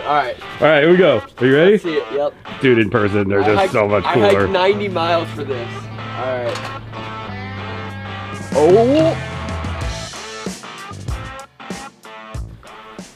All right. All right, here we go. Are you ready? Let's see it. Yep. Dude, in person, they're just so much cooler. I hiked 90 miles for this. All right. Oh.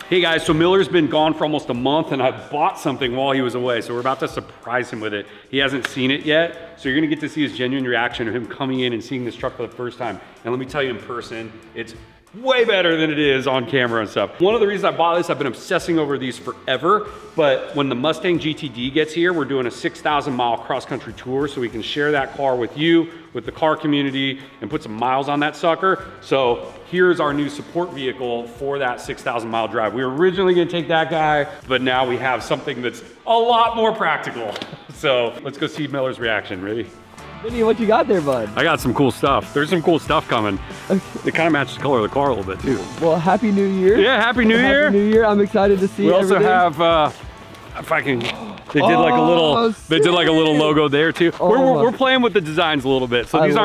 Hey guys, so Miller's been gone for almost a month and I bought something while he was away. So we're about to surprise him with it. He hasn't seen it yet. So you're gonna get to see his genuine reaction of him coming in and seeing this truck for the first time. And let me tell you in person, it's way better than it is on camera and stuff. One of the reasons I bought this, I've been obsessing over these forever, but when the Mustang GTD gets here, we're doing a 6,000 mile cross-country tour so we can share that car with you, with the car community, and put some miles on that sucker. So here's our new support vehicle for that 6,000 mile drive. We were originally gonna take that guy, but now we have something that's a lot more practical. So let's go see Miller's reaction. Ready? Vinny, what you got there, bud? I got some cool stuff. There's some cool stuff coming. Okay. It kind of matches the color of the car a little bit too. Well, Happy New Year. Yeah, Happy New Year. Happy New Year. I'm excited to see everything. We also have, if I can, they did like a little, they did like a little logo there too. We're playing with the designs a little bit. So these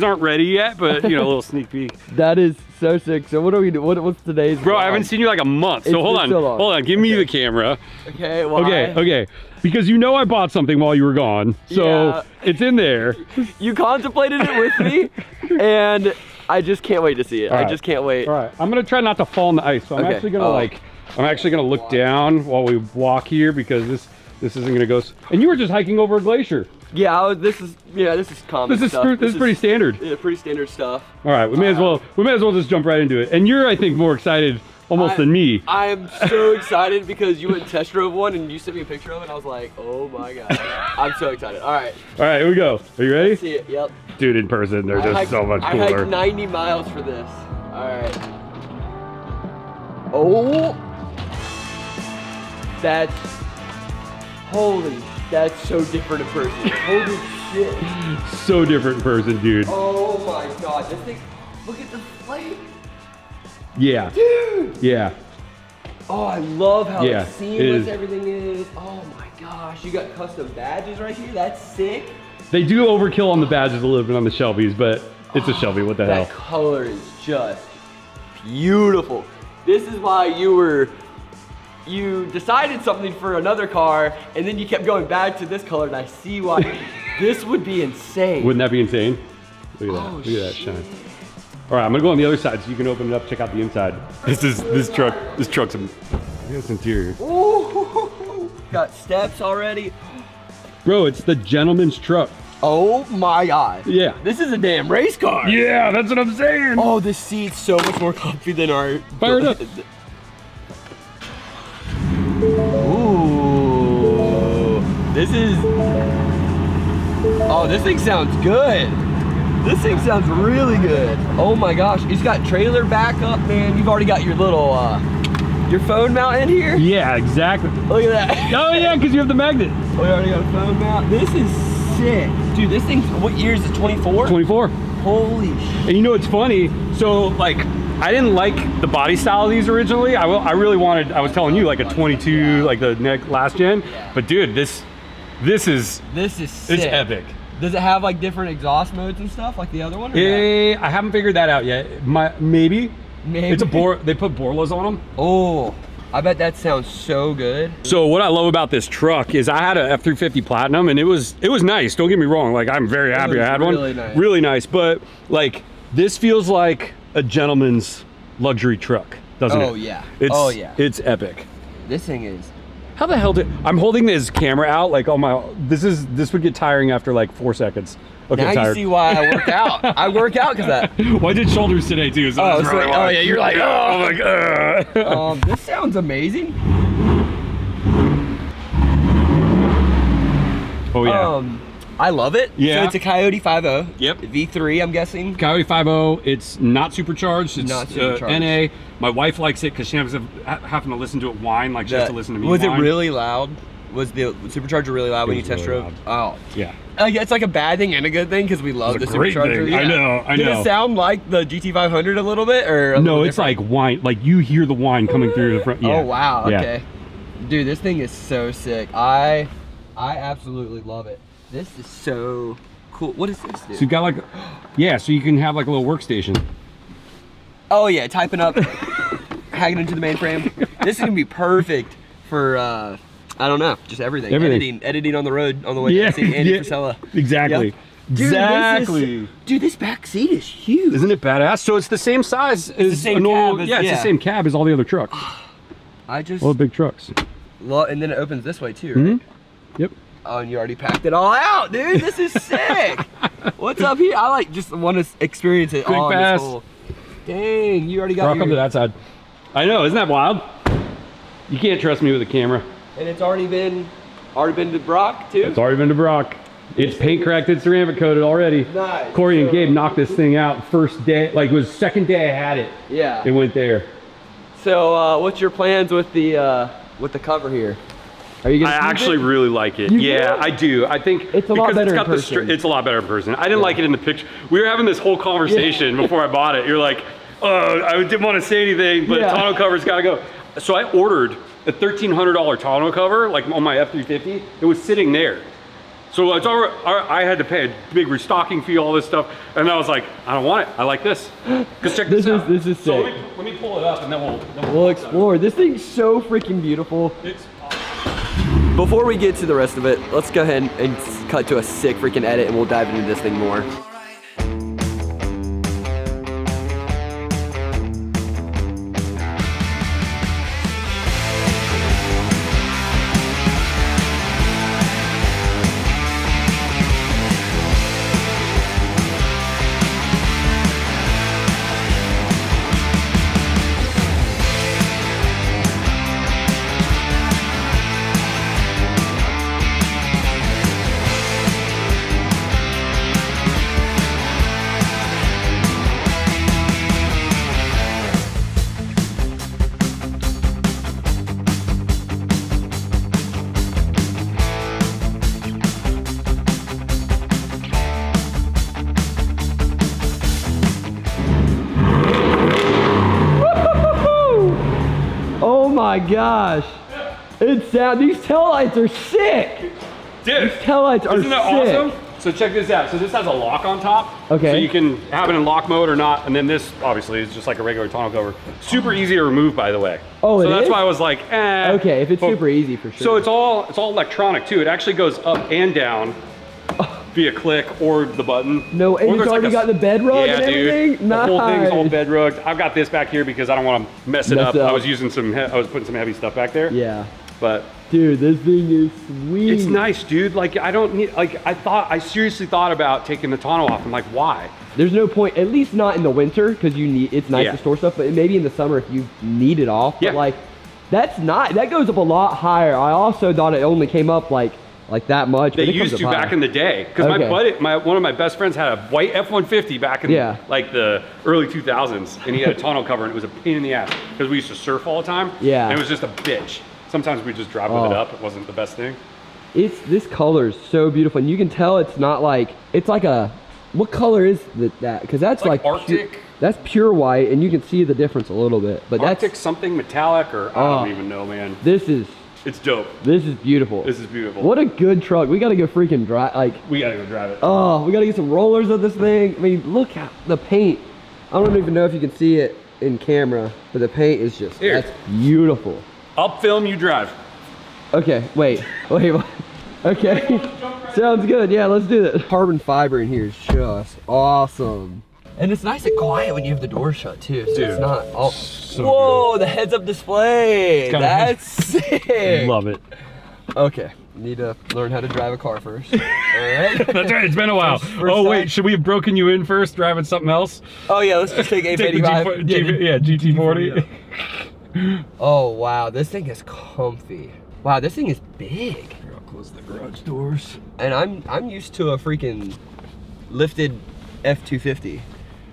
aren't ready yet, but you know, a little sneak peek. That is so sick. So what are we doing? What's today's Bro, vlog? I haven't seen you like a month. So hold on, give me the camera. Okay, well, okay. Because you know I bought something while you were gone, so it's in there. You contemplated it with me, and I just can't wait to see it. I just can't wait. All right, I'm gonna try not to fall in the ice. So I'm actually gonna I'm actually gonna look down while we walk here because this isn't gonna go. And you were just hiking over a glacier. Yeah, this is common stuff. This is pretty standard. Yeah, pretty standard stuff. All right, we may as well just jump right into it. And you're, I think, more excited almost than me. I am so excited because you went and test drove one and you sent me a picture of it and I was like, oh my God. I'm so excited. All right, here we go. Are you ready? Let's see it, yep. Dude, in person, they're just so much cooler. I hiked 90 miles for this. All right. Oh. That's so different in person. Holy shit. So different in person, dude. Oh my God, this thing, look at the flame. Yeah. Dude. Yeah. Oh, I love how seamless everything is. Oh my gosh, you got custom badges right here. That's sick. They do overkill on the badges a little bit on the Shelbys, but it's a Shelby, what the hell. That color is just beautiful. This is why you decided something for another car and then you kept going back to this color, and I see why. This would be insane. Wouldn't that be insane? Look at that, look at that shine. All right, I'm gonna go on the other side so you can open it up, check out the inside. This truck's interior. Ooh, got steps already. Bro, it's the gentleman's truck. Oh my God. Yeah. This is a damn race car. Yeah, that's what I'm saying. Oh, this seat's so much more comfy than our... Fire it up. Ooh. This thing sounds good. This thing sounds really good. Oh my gosh, it's got trailer backup, man. You've already got your little, your phone mount in here? Yeah, exactly. Look at that. Oh yeah, because you have the magnet. We already got a phone mount. This is sick. Dude, this thing, what year is it, 24? 24. Holy shit. And you know what's funny? So like, I didn't like the body style of these originally. I really wanted, I was telling you, like a 22, like the last gen. Yeah. But dude, this is sick. It's epic. Does it have like different exhaust modes and stuff like the other one? I haven't figured that out yet. Maybe. It's a they put Borlas on them. Oh, I bet that sounds so good. So what I love about this truck is I had a F350 Platinum and it was nice. Don't get me wrong. Like I'm very happy I had one. Nice. Really nice. But like this feels like a gentleman's luxury truck, doesn't it? Oh yeah. It's epic. This thing is. How the hell I'm holding this camera out like on my, this would get tiring after like 4 seconds. Okay, now tired. You see why I work out. I work out because that. Well, I did shoulders today too. So yeah, you're like, oh my God. This sounds amazing. Oh yeah. I love it. Yeah. So it's a Coyote 5.0. Yep. V3, I'm guessing. Coyote 5.0. It's not supercharged. It's not supercharged. NA. My wife likes it because she has having to listen to it whine like she has to listen to me. Was whine. it really loud? Was the supercharger really loud when you test drove? Oh. Yeah. It's like a bad thing and a good thing because we love the supercharger. Yeah. I know. Did it sound like the GT500 a little bit, or no? It's like whine. Like you hear the whine coming through the front. Yeah. Oh wow. Yeah. Okay. Dude, this thing is so sick. I absolutely love it. This is so cool. What is this, dude? So you got like, yeah. So you can have like a little workstation. Oh yeah, typing up, hacking into the mainframe. This is gonna be perfect for I don't know, just everything. Editing on the road on the way to see Andy Frisella. Exactly. Yep. Dude, exactly. Dude, this back seat is huge. Isn't it badass? So it's the same size as a normal. It's the same cab as all the other trucks. All the big trucks. And then it opens this way too, right? Yep. Oh, and you already packed it all out, dude. This is sick. What's up here? I like just want to experience it all. This whole... Dang, you already got. Come to that side. I know, isn't that wild? You can't trust me with a camera. And it's already been to Brock too. It's already been to Brock. It's paint cracked, it's ceramic coated already. Nice. Corey and Gabe knocked this thing out first day, like it was second day I had it. Yeah. It went there. So what's your plans with the cover here? Are you gonna I actually really like it. Yeah, I do. I think it's a lot better in person. It's a lot better in person. I didn't like it in the picture. We were having this whole conversation before I bought it. You're like, oh, I didn't want to say anything, but tonneau cover's got to go. So I ordered a $1,300 tonneau cover, like on my F350. It was sitting there. So it's I had to pay a big restocking fee, all this stuff, and I was like, I don't want it. I like this. Because check this out. This is sick. So let me pull it up, and then we'll explore. This thing's so freaking beautiful. It's Before we get to the rest of it, let's go ahead and cut to a sick freaking edit, and we'll dive into this thing more. My gosh, these tail lights are sick. Dude, these tail lights are isn't that sick. Awesome? So check this out. So this has a lock on top. Okay. So you can have it in lock mode or not. And then this obviously is just like a regular tonneau cover. Super easy to remove, by the way. Oh, so that's why I was like, eh. Okay, if it's super easy for sure. So it's all electronic too. It actually goes up and down via click or the button. No, and it's already got the bed rug and everything? Dude. The whole thing's all bed rugged. I've got this back here because I don't want to mess it up. I was putting some heavy stuff back there. Yeah. But dude, this thing is sweet. It's nice, dude. Like I don't need, like I seriously thought about taking the tonneau off. I'm like, why? There's no point, at least not in the winter, because it's nice to store stuff, but maybe in the summer if you need it off. But like, that goes up a lot higher. I also thought it only came up like that much. They used to back in the day, because my buddy, one of my best friends had a white F-150 back in like the early 2000s, and he had a tonneau cover, and it was a pain in the ass because we used to surf all the time. Yeah, and it was just a bitch. Sometimes we just drive with it up. It wasn't the best thing. This color is so beautiful, and you can tell it's not like, it's like a, what color is that? Because that's like Arctic. That's pure white, and you can see the difference a little bit. But Arctic that's something metallic, or I don't even know, man. It's dope. This is beautiful. This is beautiful. What a good truck. We gotta go freaking drive, like. We gotta go drive it. Oh, we gotta get some rollers of this thing. I mean, look at the paint. I don't even know if you can see it in camera, but the paint is just, that's beautiful. I'll film you drive. Okay, wait. Okay, sounds good. Yeah, let's do that. Carbon fiber in here is just awesome. And it's nice and quiet when you have the door shut too. So it's not all, whoa, the heads-up display. That's sick. Love it. Okay, need to learn how to drive a car first. All right. That's right, it's been a while. Oh wait, should we have broken you in first driving something else? Oh yeah, let's just take 885. Yeah, GT40. Oh wow, this thing is comfy. Wow, this thing is big. I'll close the garage doors. And I'm used to a freaking lifted F250.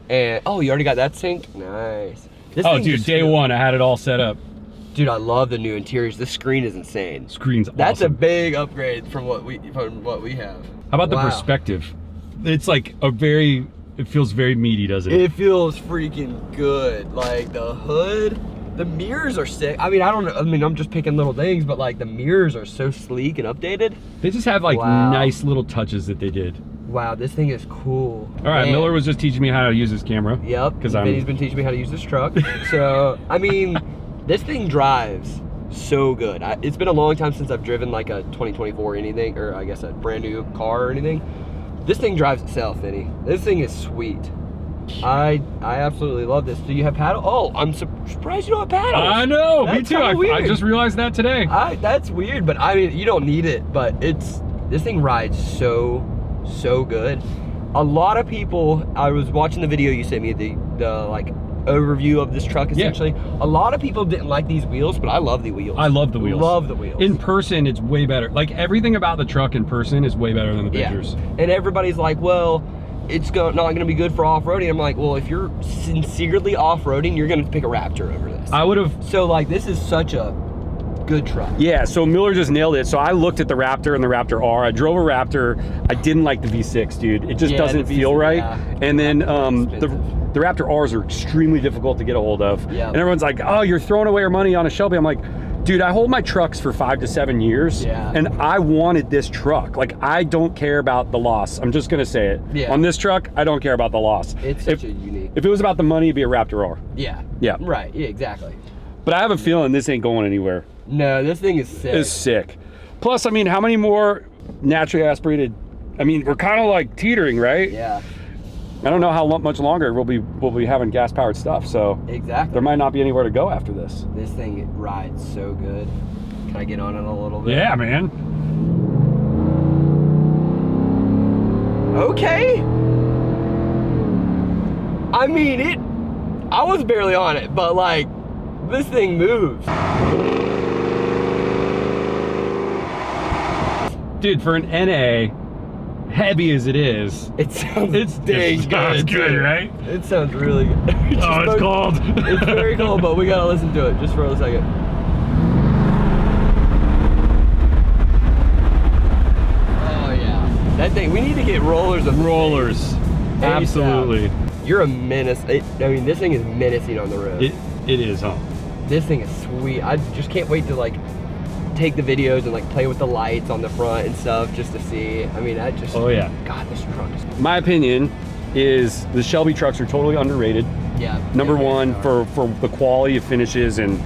And oh, you already got that sync? Nice. Oh dude, day one I had it all set up. Dude, I love the new interiors. This screen is insane. Screen's awesome. That's a big upgrade from what we have. How about the perspective? It's like it feels very meaty, doesn't it? It feels freaking good. Like the hood, the mirrors are sick. I mean, I'm just picking little things, but like the mirrors are so sleek and updated. They just have like nice little touches that they did. Wow, this thing is cool. All right, man. Miller was just teaching me how to use this camera. Yep, because he's been teaching me how to use this truck. So, I mean, this thing drives so good. It's been a long time since I've driven like a 2024 anything, or I guess a brand new car or anything. This thing drives itself, Vinny. This thing is sweet. I absolutely love this. Do you have paddle? Oh, I'm surprised you don't have paddles. I know, that's me too. I just realized that today. That's weird, but I mean, you don't need it, but this thing rides so good. A lot of people, I was watching the video you sent me, the like overview of this truck essentially. Yeah. A lot of people didn't like these wheels, but I love the wheels. I love the wheels. Love the wheels. In person, it's way better. Like everything about the truck in person is way better than the pictures. Yeah. And everybody's like, well, it's not gonna be good for off-roading. I'm like, well, if you're sincerely off-roading, you're gonna pick a Raptor over this. I would have. So like, this is such a good truck. Yeah, so Miller just nailed it. So I looked at the Raptor and the Raptor R. I drove a Raptor. I didn't like the V6, dude. It just doesn't feel right. Yeah. And then the Raptor Rs are extremely difficult to get a hold of. Yeah. And everyone's like, oh, you're throwing away our money on a Shelby. I'm like, dude, I hold my trucks for 5 to 7 years, and I wanted this truck. Like, I don't care about the loss. I'm just gonna say it. Yeah. On this truck, I don't care about the loss. It's such a unique. If it was about the money, it'd be a Raptor R. Yeah. Yeah. Right. Yeah. Exactly. But I have a feeling this ain't going anywhere. No, this thing is sick. It's sick. Plus, I mean, how many more naturally aspirated? I mean, we're kind of like teetering, right? Yeah. I don't know how much longer we'll be having gas-powered stuff, so exactly. There might not be anywhere to go after this. This thing rides so good. Can I get on it a little bit? Yeah, man. Okay. I mean, I was barely on it, but like, this thing moves. Dude, for an NA, heavy as it is, it sounds dang good, right? It sounds really good. It's cold. It's very cold, but we gotta listen to it just for a second. Oh yeah, that thing. We need to get rollers of rollers. Absolutely. You're a menace. I mean, this thing is menacing on the road. It is, huh? This thing is sweet. I just can't wait to like take the videos and like play with the lights on the front and stuff just to see. I mean, I just, oh yeah, God, this truck is. My opinion is the Shelby trucks are totally underrated. Yeah. Number one for the quality of finishes and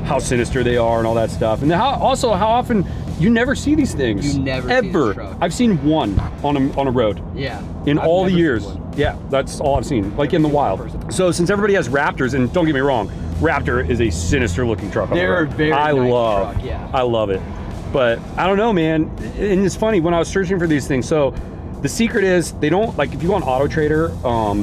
how sinister they are and all that stuff. And how often you never see these things. You never ever. See this truck. I've seen one on a road. Yeah. In all the years. Yeah, that's all I've seen, like in the wild. So since everybody has Raptors, and don't get me wrong, Raptor is a sinister looking truck. They're very nice truck, yeah. I love it. But I don't know, man. And it's funny, when I was searching for these things, so the secret is they don't, like if you go on Auto Trader,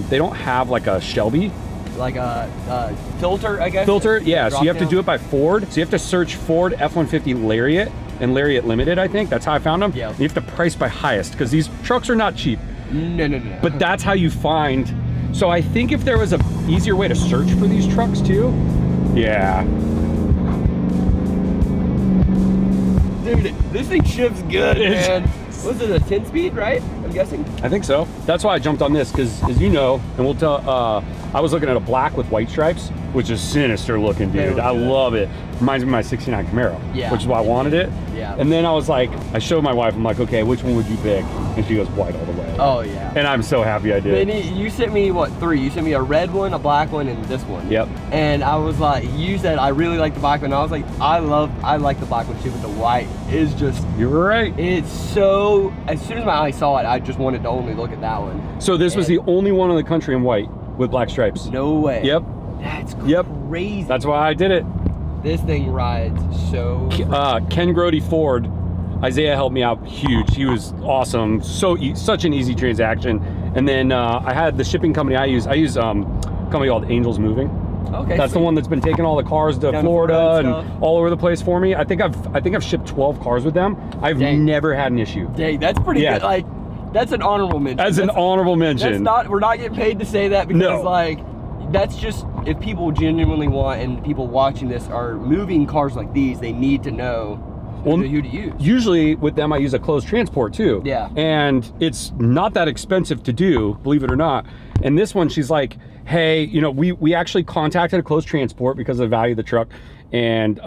they don't have like a Shelby. Like a filter, I guess? Filter, yeah. So you have to do it by Ford. So you have to search Ford F-150 Lariat and Lariat Limited, I think. That's how I found them. Yeah. You have to price by highest because these trucks are not cheap. No. But that's how you find. So I think if there was a easier way to search for these trucks too. Yeah. Dude, this thing shifts good, man. Was it a 10-speed, right? I'm guessing? I think so. That's why I jumped on this, because as you know, and we'll tell, I was looking at a black with white stripes, which is sinister looking, dude. I love it. Reminds me of my 69 Camaro, which is why I wanted it. Yeah. And then I was like, I showed my wife, I'm like, okay, which one would you pick? And she goes, white all the way. Oh, yeah. And I'm so happy I did. Benny, you sent me, what, 3? You sent me a red one, a black one, and this one. Yep. And I was like, you said, I really like the black one. I was like, I like the black one too, but the white is just... You're right. It's so... As soon as my eye saw it, I just wanted to only look at that one. So this was the only one in the country in white with black stripes? No way. Yep. That's crazy. That's why I did it. This thing rides so... Ken Grody Ford, Isaiah helped me out huge. He was awesome. Such an easy transaction. And then I had the shipping company I use a company called Angels Moving. Okay. That's the one that's been taking all the cars to Florida and all over the place for me. I think I've shipped 12 cars with them. I've never had an issue. Dang, that's pretty good. Like, that's an honorable mention. That's an honorable mention. We're not getting paid to say that because like, that's just, if people genuinely want, and people watching this are moving cars like these, they need to know who to use. Usually with them, I use a closed transport too. Yeah. And it's not that expensive to do, believe it or not. And this one, she's like, hey, you know, we actually contacted a closed transport because of the value of the truck. And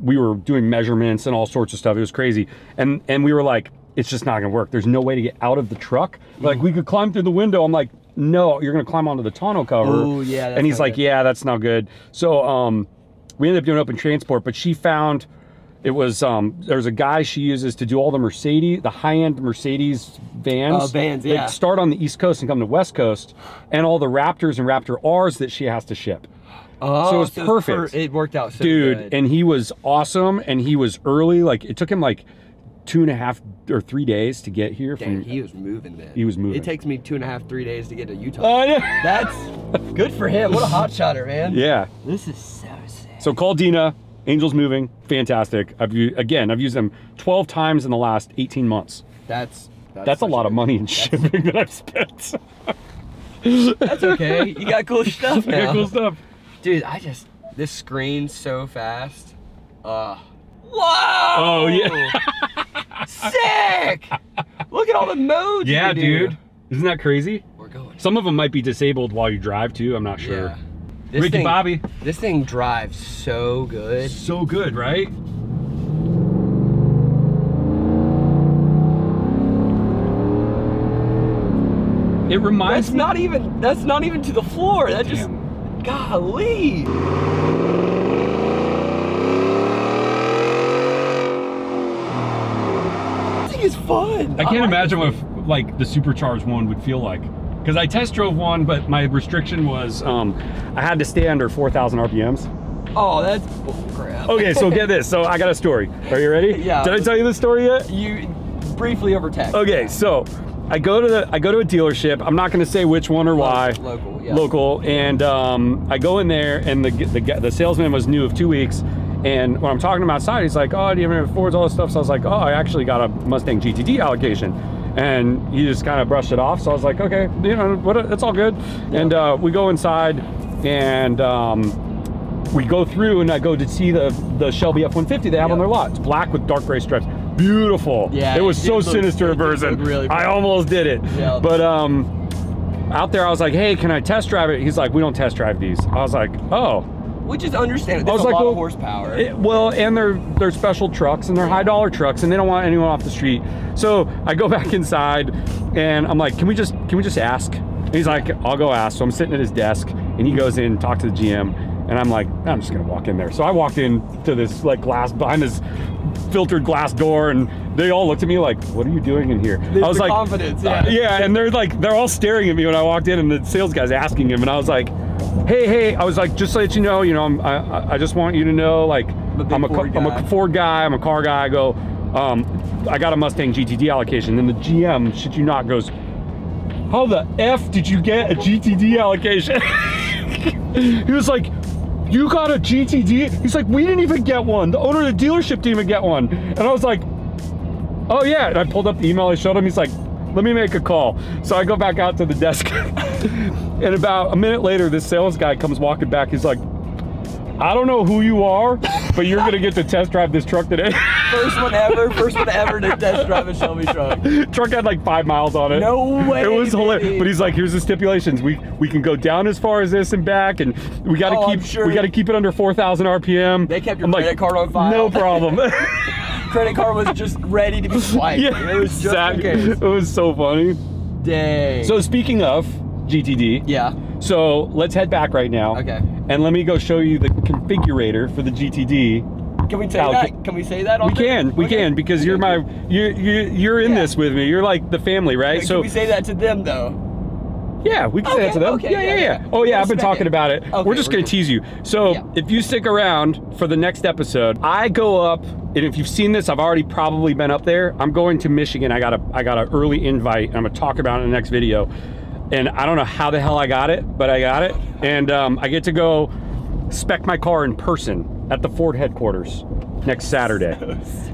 we were doing measurements and all sorts of stuff. It was crazy. And we were like, it's just not gonna work. There's no way to get out of the truck. Like, we could climb through the window. I'm like, no, you're gonna climb onto the tonneau cover. Oh yeah. And he's like, yeah, that's not good. So we ended up doing open transport, but she found It was there's a guy she uses to do all the high-end Mercedes vans. Vans, yeah. They start on the East Coast and come to West Coast, and all the Raptors and Raptor R's that she has to ship. Oh, so it was perfect. It worked out so Dude, good. and he was awesome, and he was early. Like, it took him like 2.5 or 3 days to get here. Dang, he was moving then. He was moving. It takes me 2.5, 3 days to get to Utah. Oh, yeah. That's good for him. What a hot shotter, man. Yeah. This is so sick. So call Dina. Angel's moving. Fantastic. I've used them 12 times in the last 18 months. That's a lot of money in shipping that I've spent. That's okay. You got cool stuff now. Yeah, cool stuff. Dude, this screen's so fast. Whoa! Oh, yeah. Sick! Look at all the modes. Yeah, you do. dude. Isn't that crazy? We're going. Some of them might be disabled while you drive too. I'm not sure. Yeah. Ricky Bobby. This thing drives so good. So good, right? It reminds me. That's not even to the floor. That just, golly. This thing is fun. I can't imagine what like the supercharged one would feel like. Because I test drove one, but my restriction was I had to stay under 4,000 RPMs. Oh, that's bullcrap. Okay, so get this. So I got a story. Are you ready? Yeah. Did I tell you this story yet? You briefly over text. Okay, so I go to a dealership. I'm not going to say which one or why. Local, yeah. Local, and I go in there, and the salesman was new of 2 weeks. And when I'm talking to him outside, he's like, "Oh, do you have any Fords, all this stuff?" So I was like, "Oh, I actually got a Mustang GTD allocation." And he just kind of brushed it off. So I was like, "Okay, you know, it's all good." Yeah. And we go inside, and we go through, and I go to see the Shelby F-150 they have on their lot. It's black with dark gray stripes. Beautiful. Yeah, it was so sinister in person. Really I almost did it. Yeah. But out there, I was like, "Hey, can I test drive it?" He's like, "We don't test drive these." I was like, "Oh." Which is understandable. There's a lot of horsepower. And they're special trucks, and they're high-dollar trucks, and they don't want anyone off the street. So I go back inside, and I'm like, "Can we just ask?" And he's like, "I'll go ask." So I'm sitting at his desk, and he goes in, talk to the GM, and I'm like, "I'm just gonna walk in there." So I walked into this like glass behind this filtered glass door, and they all looked at me like, "What are you doing in here?" I was like, confidence, yeah, and they're all staring at me when I walked in, and the sales guy's asking him, and I was like, hey, I was like, just to let you know, I just want you to know, like, I'm a Ford guy, I'm a car guy. I go, I got a Mustang GTD allocation. And the GM, shit you not, goes, "How the F did you get a GTD allocation?" He was like, "You got a GTD?" He's like, "We didn't even get one. The owner of the dealership didn't even get one." And I was like, "Oh yeah." And I pulled up the email I showed him. He's like, "Let me make a call." So I go back out to the desk, and about a minute later, this sales guy comes walking back. He's like, "I don't know who you are, but you're gonna get to test drive this truck today." First one ever to test drive a Shelby truck. Truck had like 5 miles on it. No way. It was hilarious. But he's like, "Here's the stipulations. We can go down as far as this and back, and we got to keep it under 4,000 RPM." They kept your credit card on file. No problem. Credit card was just ready to be swiped. Yeah, it was just in case. It was so funny. Dang. So speaking of GTD, yeah. So let's head back right now. Okay. And let me go show you the configurator for the GTD. Can we say that? Can we say that? We can because you're in this with me. You're like the family, right? Can we say that to them though? Yeah, we can say that to them. Okay, yeah. Oh yeah, I've been talking about it. Okay, we're just gonna tease you. So if you stick around for the next episode, I go up, and if you've seen this, I've already probably been up there. I'm going to Michigan. I got an early invite, and I'm gonna talk about it in the next video. And I don't know how the hell I got it, but I got it. And I get to go spec my car in person at the Ford headquarters next Saturday.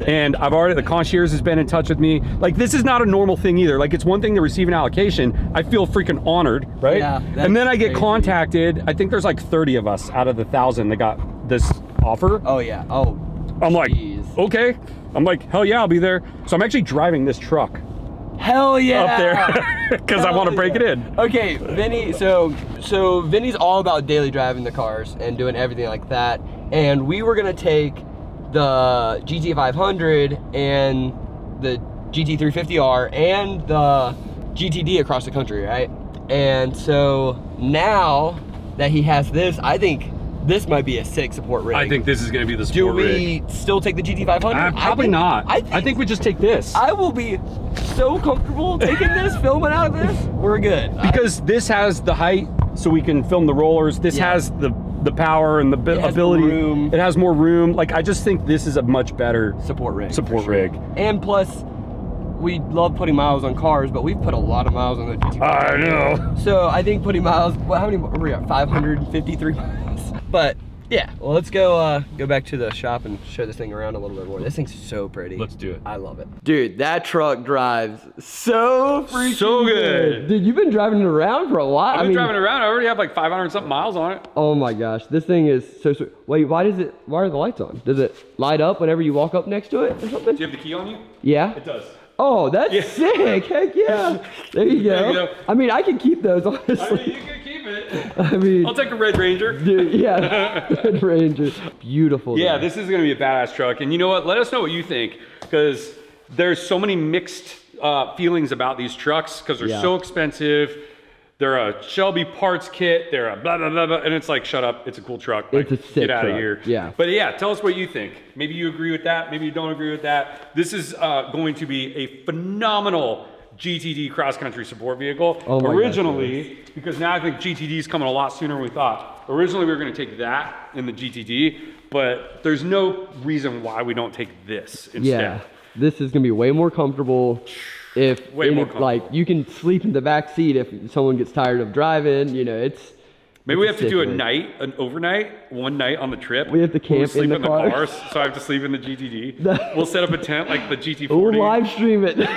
And the concierge has been in touch with me. Like, this is not a normal thing either. Like, it's one thing to receive an allocation. I feel freaking honored, right? Yeah. And then I get contacted. I think there's like 30 of us out of the 1,000 that got this offer. Oh yeah. Oh. I'm like, okay. I'm like, hell yeah, I'll be there. So I'm actually driving this truck. Hell yeah! Up there, because I want to break it in. Okay, Vinny, so Vinny's all about daily driving the cars and doing everything like that. And we were gonna take the GT500 and the GT350R and the GTD across the country, right? And so now that he has this, I think This might be a sick support rig. I think this is gonna be the support rig. Do we still take the GT500? Probably not. I think we just take this. I will be so comfortable taking this, filming out of this. We're good. Because this has the height, so we can film the rollers. This has the power and the ability. It has more room. Like, I just think this is a much better support rig. And plus, we love putting miles on cars, but we've put a lot of miles on the GT500. I know. So I think putting miles, well, how many were we at? 553 miles. But yeah, well, let's go back to the shop and show this thing around a little bit more. This thing's so pretty. Let's do it. I love it. Dude, that truck drives so freaking good. Dude, you've been driving it around for a while. I've been driving it around. I already have like 500 something miles on it. Oh my gosh, this thing is so sweet. Wait, why are the lights on? Does it light up whenever you walk up next to it or something? Do you have the key on you? Yeah. It does. Oh, that's sick. Heck yeah. There you go. There you go. I mean, I can keep those, honestly. I mean, you can keep it. I mean, I'll take a Red Ranger. Dude, yeah, Red Ranger. Beautiful. Yeah, this is gonna be a badass truck. And you know what? Let us know what you think, because there's so many mixed feelings about these trucks, because they're so expensive. They're a Shelby parts kit. They're a blah, blah, blah, blah. And it's like, shut up. It's a cool truck. Like, it's a sick get out truck. of here. Yeah. But yeah, tell us what you think. Maybe you agree with that. Maybe you don't agree with that. This is going to be a phenomenal GTD cross-country support vehicle. Oh my Originally, because now I think GTD is coming a lot sooner than we thought. Originally, we were going to take that in the GTD, but there's no reason why we don't take this instead. Yeah, this is going to be way more comfortable. Like, you can sleep in the back seat if someone gets tired of driving, you know, Maybe we have to do an overnight, one night on the trip. We have to camp in the car. So I have to sleep in the GTD. We'll set up a tent like the GT40. We'll live stream it. That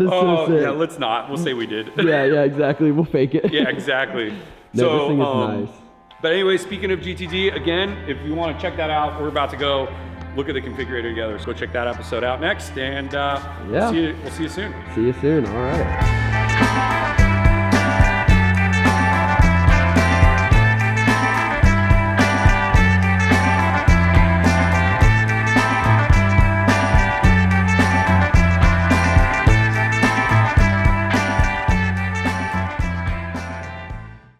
is so sick. Yeah, let's not. We'll say we did. Yeah, exactly. We'll fake it. Yeah, exactly. No, this thing is nice. But anyway, speaking of GTD, again, if you want to check that out, we're about to go look at the configurator together. So go check that episode out next, and we'll see you soon. See you soon. All right.